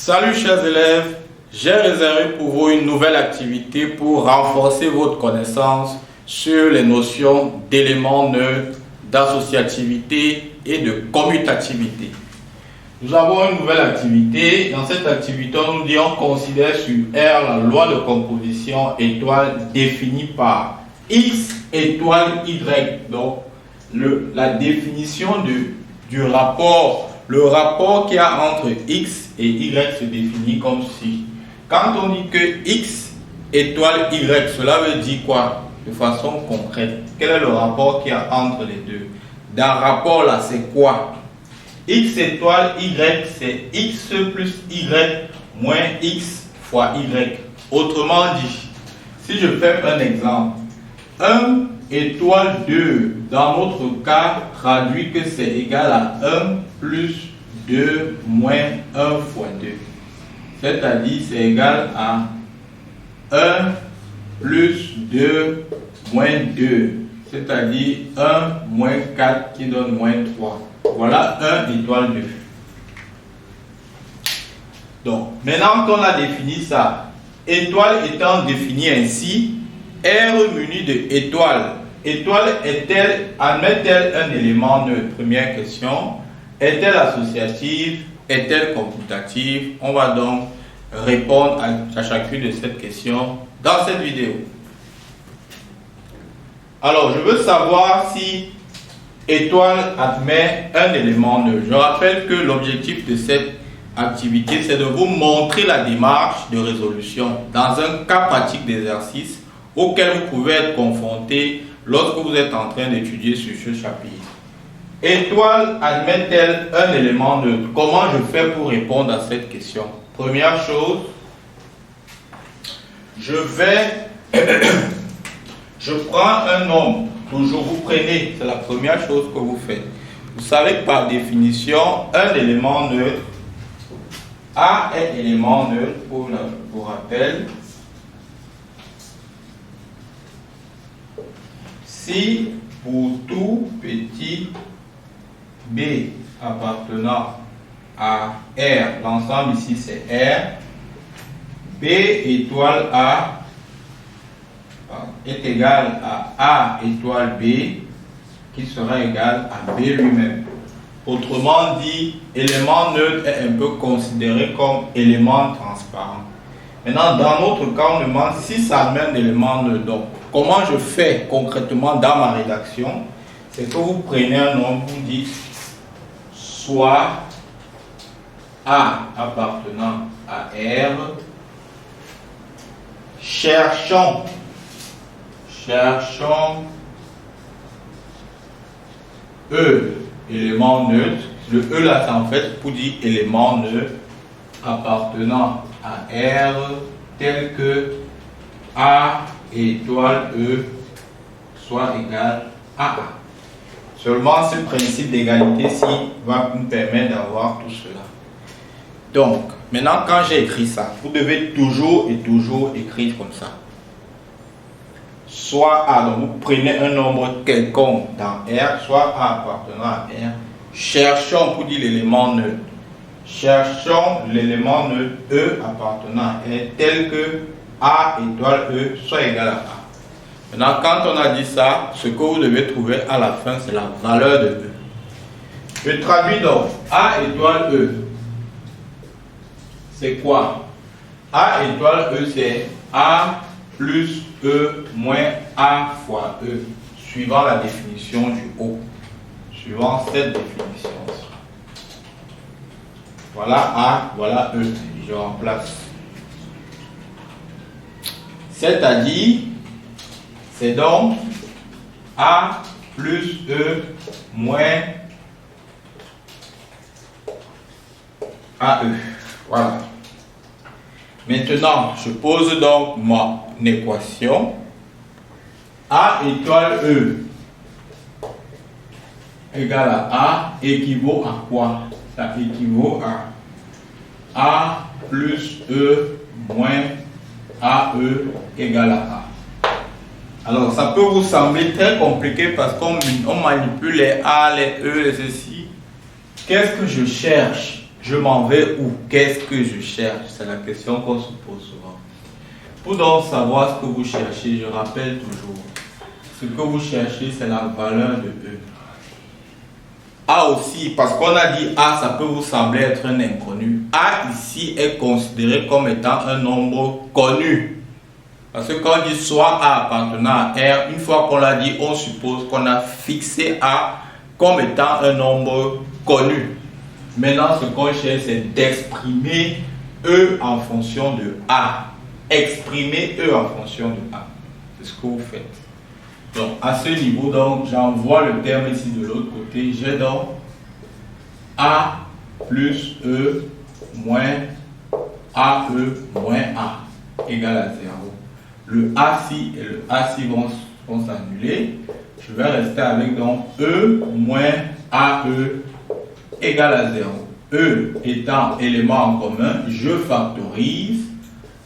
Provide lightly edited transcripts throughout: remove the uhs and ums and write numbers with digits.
Salut chers élèves, j'ai réservé pour vous une nouvelle activité pour renforcer votre connaissance sur les notions d'éléments neutres, d'associativité et de commutativité. Nous avons une nouvelle activité. Dans cette activité, on nous dit on considère sur R la loi de composition étoile définie par X étoile Y. Donc, la définition du rapport, le rapport qu'il y a entre X et Y se définit comme ceci. Quand on dit que X étoile Y, cela veut dire quoi? De façon concrète, quel est le rapport qu'il y a entre les deux? Dans le rapport là, c'est quoi? X étoile Y, c'est X plus Y moins X fois Y. Autrement dit, si je fais un exemple, 1 étoile 2, dans notre cas, traduit que c'est égal à 1 plus 2 moins 1 fois 2. C'est-à-dire, c'est égal à 1 plus 2 moins 2. C'est-à-dire 1 moins 4 qui donne moins 3. Voilà 1 étoile 2. Donc, maintenant qu'on a défini ça, étoile étant définie ainsi, R muni de étoile. Étoile est-elle, admet-elle un élément neutre? Première question. Est-elle associative? Est-elle commutative? On va donc répondre à chacune de ces questions dans cette vidéo. Alors, je veux savoir si étoile admet un élément neutre. Je rappelle que l'objectif de cette activité, c'est de vous montrer la démarche de résolution dans un cas pratique d'exercice auquel vous pouvez être confronté lorsque vous êtes en train d'étudier sur ce chapitre. Étoile admet-elle un élément neutre? Comment je fais pour répondre à cette question? Première chose, je prends un nombre. Toujours vous prenez, c'est la première chose que vous faites. Vous savez que par définition, un élément neutre, A est élément neutre, pour rappel, si pour tout petit b appartenant à R, l'ensemble ici c'est R, B étoile A est égal à A étoile B qui sera égal à B lui-même. Autrement dit, élément neutre est un peu considéré comme élément transparent. Maintenant, dans notre cas, on demande si ça admet un élément neutre. Donc, comment je fais concrètement dans ma rédaction? C'est que vous prenez un nombre, vous dites soit A appartenant à R, cherchons E, élément neutre. Le E là, c'est en fait pour dire élément neutre appartenant à R tel que A étoile E soit égal à A. Seulement ce principe d'égalité-ci va nous permettre d'avoir tout cela. Donc, maintenant quand j'ai écrit ça, vous devez toujours et toujours écrire comme ça. Soit A, donc vous prenez un nombre quelconque dans R, soit A appartenant à R. Cherchons pour dire l'élément neutre. Cherchons l'élément neutre E appartenant à R tel que A étoile E soit égal à A. Maintenant, quand on a dit ça, ce que vous devez trouver à la fin, c'est la valeur de E. Je traduis donc A étoile E. C'est quoi? A étoile E, c'est A plus E moins A fois E, suivant la définition du haut. Suivant cette définition. Voilà A, voilà E. Je remplace. C'est-à-dire, c'est donc A plus E moins AE. Voilà. Maintenant, je pose donc mon équation. A étoile E égale à A équivaut à quoi? Ça équivaut à A plus E moins AE égale à A. Alors, ça peut vous sembler très compliqué parce qu'on manipule les A, les E, les ceci. Qu'est-ce que je cherche? Je m'en vais où? Qu'est-ce que je cherche? C'est la question qu'on se pose souvent. Pour donc savoir ce que vous cherchez, je rappelle toujours, ce que vous cherchez, c'est la valeur de E. A aussi, parce qu'on a dit A, ça peut vous sembler être un inconnu. A ici est considéré comme étant un nombre connu. Parce que quand on dit soit A appartenant à R, une fois qu'on l'a dit, on suppose qu'on a fixé A comme étant un nombre connu. Maintenant, ce qu'on cherche, c'est d'exprimer E en fonction de A. Exprimer E en fonction de A. C'est ce que vous faites. Donc, à ce niveau, donc, j'envoie le terme ici de l'autre côté. J'ai donc A plus E moins AE moins A égale à 0. Le A-ci et le A-ci vont s'annuler. Je vais rester avec donc E moins AE égale à 0. E étant élément en commun, je factorise.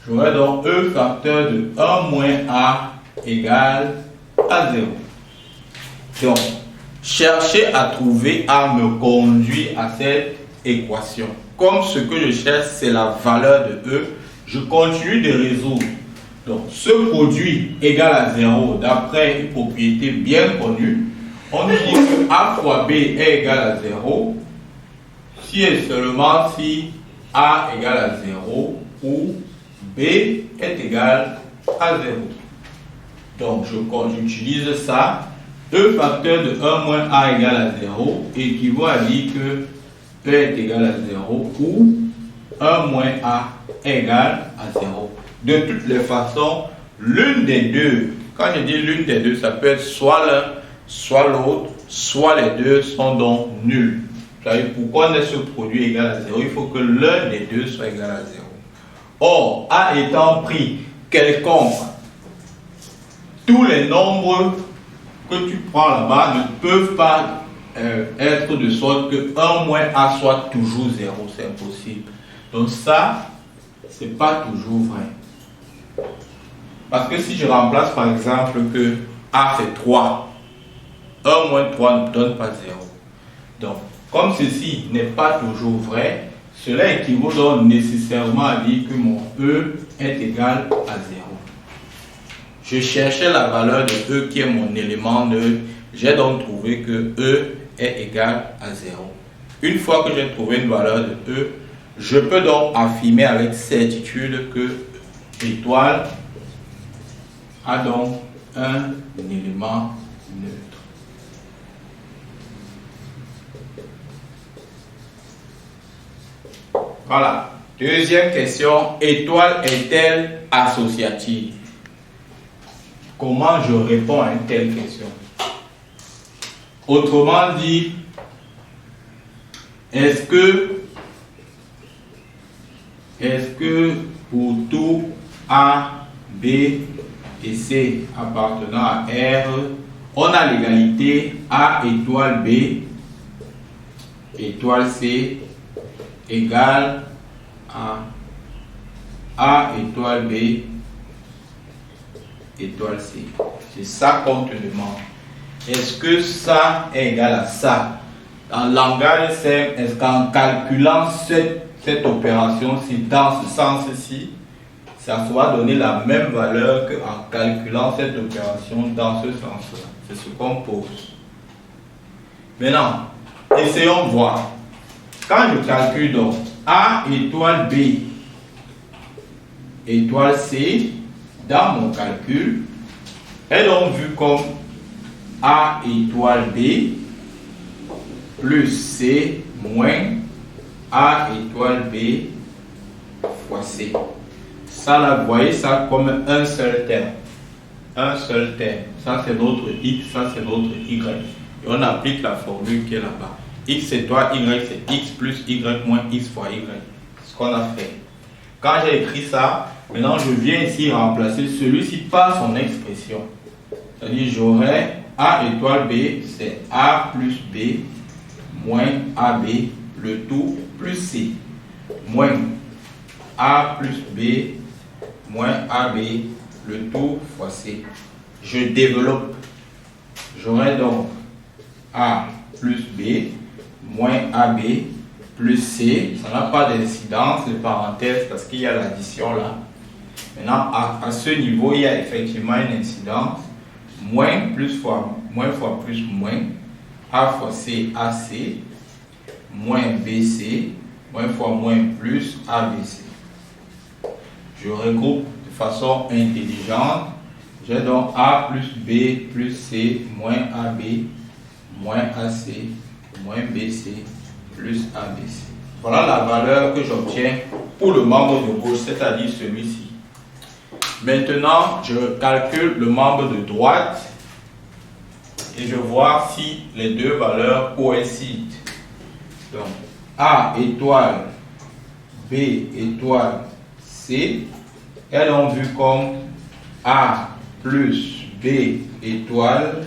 J'aurai donc E facteur de 1 moins A égale à 0. Donc, chercher à trouver A me conduit à cette équation. Comme ce que je cherche, c'est la valeur de E, je continue de résoudre. Donc, ce produit égal à 0, d'après une propriété bien connue, on nous dit que A fois B est égal à 0, si et seulement si A égale à 0 ou B est égal à 0. Donc, j'utilise ça. E facteur de 1 moins A égale à 0 équivaut à dire que E est égal à 0 ou 1 moins A égale à 0. De toutes les façons, l'une des deux, quand je dis l'une des deux, ça peut être soit l'un, soit l'autre, soit les deux sont donc nuls. Vous savez, pourquoi on a ce produit égal à 0? Il faut que l'un des deux soit égal à 0. Or, A étant pris quelconque, tous les nombres que tu prends là-bas ne peuvent pas être de sorte que 1 moins A soit toujours 0. C'est impossible. Donc ça, c'est pas toujours vrai. Parce que si je remplace par exemple que A fait 3, 1 moins 3 ne donne pas 0. Donc, comme ceci n'est pas toujours vrai, cela équivaut donc nécessairement à dire que mon E est égal à 0. Je cherchais la valeur de E qui est mon élément neutre. J'ai donc trouvé que E est égal à 0. Une fois que j'ai trouvé une valeur de E, je peux donc affirmer avec certitude que étoile a donc un élément neutre. Voilà. Deuxième question. Étoile est-elle associative? Comment je réponds à une telle question? Autrement dit, est-ce que pour tout A, B et C appartenant à R, on a l'égalité A étoile B étoile C égale à A étoile B étoile C? C'est ça qu'on te demande. Est-ce que ça est égal à ça? Dans le langage simple, est-ce qu'en calculant cette opération-ci, dans ce sens-ci, ça va donner la même valeur qu'en calculant cette opération dans ce sens-là? C'est ce qu'on pose. Maintenant, essayons de voir. Quand je calcule donc A étoile B étoile C, dans mon calcul, est donc vu comme A étoile B plus C moins A étoile B fois C. Ça là, vous voyez ça comme un seul terme. Un seul terme. Ça c'est notre X, ça c'est notre Y. Et on applique la formule qui est là-bas. X étoile Y, c'est X plus Y moins X fois Y. C'est ce qu'on a fait. Quand j'ai écrit ça, maintenant je viens ici remplacer celui-ci par son expression. C'est-à-dire j'aurai A étoile B, c'est A plus B moins AB, le tout plus C, moins A plus B moins AB, le tout fois C. Je développe. J'aurai donc A plus B moins AB plus C. Ça n'a pas d'incidence, les parenthèses, parce qu'il y a l'addition là. Maintenant, à ce niveau, il y a effectivement une incidence. Moins plus fois plus moins. A fois C, AC. Moins BC. Moins fois moins plus ABC. Je regroupe de façon intelligente. J'ai donc A plus B plus C moins AB moins AC moins BC plus ABC. Voilà la valeur que j'obtiens pour le membre de gauche, c'est-à-dire celui-ci. Maintenant, je calcule le membre de droite et je vois si les deux valeurs coïncident. Donc, A étoile, B étoile, C est donc vu comme A plus B étoile,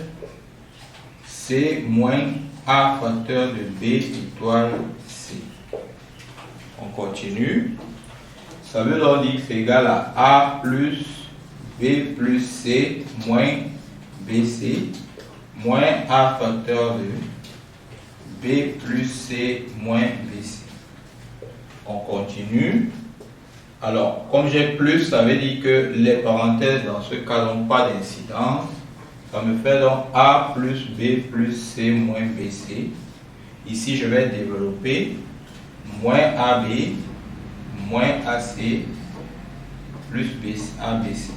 C moins A facteur de B étoile, C. On continue. Ça veut donc dire que c'est égal à A plus B plus C moins BC moins A facteur de B plus C moins BC. On continue. Alors, comme j'ai plus, ça veut dire que les parenthèses dans ce cas n'ont pas d'incidence. Ça me fait donc A plus B plus C moins BC. Ici, je vais développer moins AB moins AC plus ABC.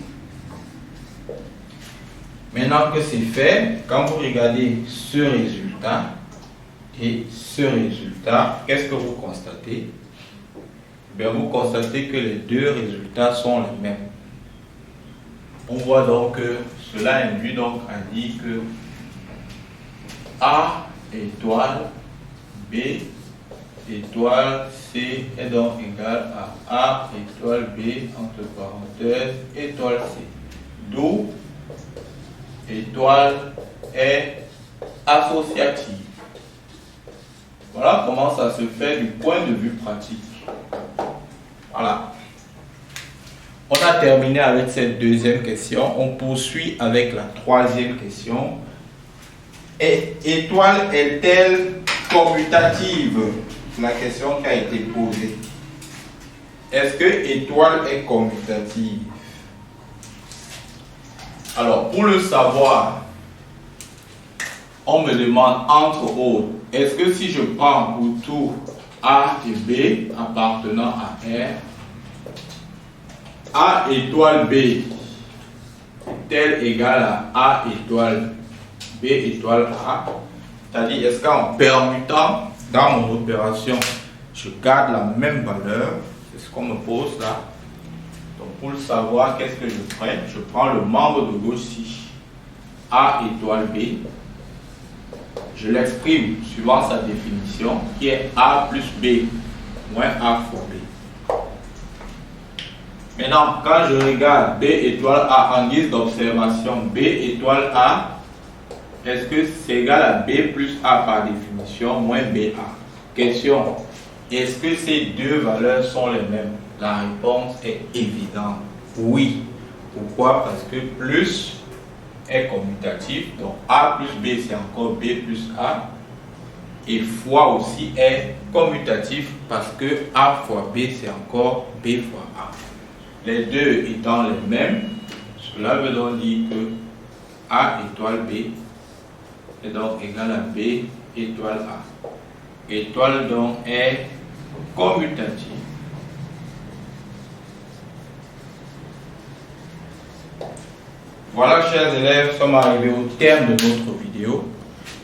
Maintenant que c'est fait, quand vous regardez ce résultat et ce résultat, qu'est-ce que vous constatez? Bien, vous constatez que les deux résultats sont les mêmes. On voit donc que cela induit donc à dire que A étoile B étoile C est donc égal à A étoile B entre parenthèses étoile C. D'où étoile est associative. Voilà comment ça se fait du point de vue pratique. Voilà. On a terminé avec cette deuxième question. On poursuit avec la troisième question. Étoile est-elle commutative? C'est la question qui a été posée. Est-ce que étoile est commutative? Alors, pour le savoir, on me demande entre autres, est-ce que si je prends pour tout A et B appartenant à R, A étoile B est-elle égale à A étoile B étoile A? C'est-à-dire, est-ce qu'en permutant dans mon opération, je garde la même valeur? C'est ce qu'on me pose là. Donc, pour le savoir, qu'est-ce que je ferai? Je prends le membre de gauche-ci, A étoile B. Je l'exprime suivant sa définition, qui est A plus B moins A fois B. Maintenant, quand je regarde B étoile A en guise d'observation, B étoile A, est-ce que c'est égal à B plus A par définition moins BA? Question, est-ce que ces deux valeurs sont les mêmes? La réponse est évidente, oui. Pourquoi? Parce que plus est commutatif, donc A plus B c'est encore B plus A, et fois aussi est commutatif parce que A fois B c'est encore B fois A. Les deux étant les mêmes, cela veut donc dire que A étoile B est donc égal à B étoile A. Étoile donc est commutative. Voilà, chers élèves, nous sommes arrivés au terme de notre vidéo.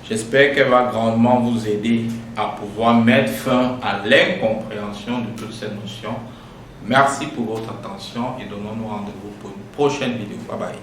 J'espère qu'elle va grandement vous aider à pouvoir mettre fin à l'incompréhension de toutes ces notions. Merci pour votre attention et donnons-nous rendez-vous pour une prochaine vidéo. Bye bye.